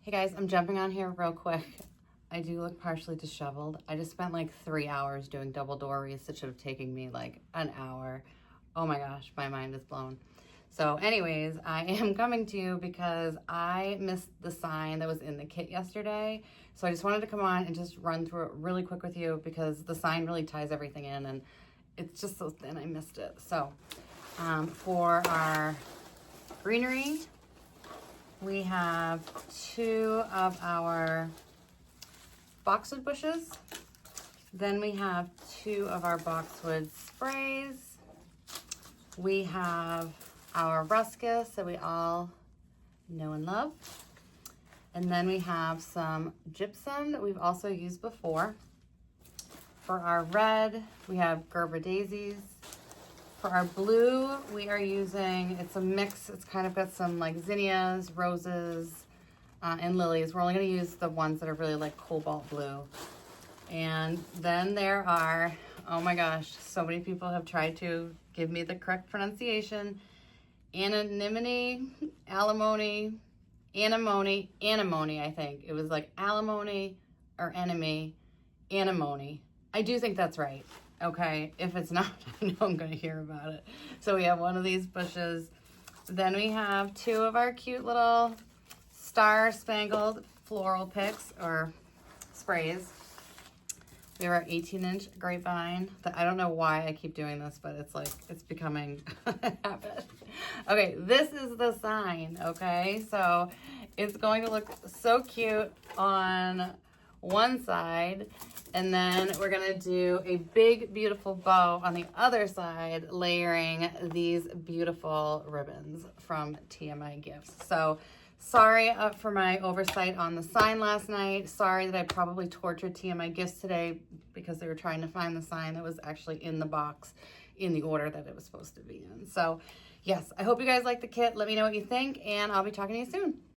Hey guys, I'm jumping on here real quick. I do look partially disheveled. I just spent like 3 hours doing double door wreaths. It should have taken me like an hour. Oh my gosh, my mind is blown. So anyways, I am coming to you because I missed the sign that was in the kit yesterday. So I just wanted to come on and just run through it really quick with you because the sign really ties everything in and it's just so thin I missed it. So for our greenery, we have 2 of our boxwood bushes. Then we have 2 of our boxwood sprays. We have our ruscus that we all know and love. And then we have some gypsum that we've also used before. For our red, we have Gerber daisies. For our blue, we are using, it's a mix, it's kind of got some like zinnias, roses, and lilies. We're only gonna use the ones that are really like cobalt blue. And then there are, oh my gosh, so many people have tried to give me the correct pronunciation. Anemone, alimony, anemone, I think. It was like alimony or enemy, anemone. I do think that's right. Okay, if it's not, I know I'm gonna hear about it. So we have one of these bushes. Then we have 2 of our cute little star-spangled floral picks or sprays. We have our 18-inch grapevine. I don't know why I keep doing this, but it's like, it's becoming a habit. Okay, this is the sign, okay? So it's going to look so cute on one side, and then we're gonna do a big, beautiful bow on the other side, layering these beautiful ribbons from TMI Gifts. So sorry for my oversight on the sign last night. Sorry that I probably tortured TMI Gifts today because they were trying to find the sign that was actually in the box in the order that it was supposed to be in. So yes, I hope you guys like the kit. Let me know what you think, and I'll be talking to you soon.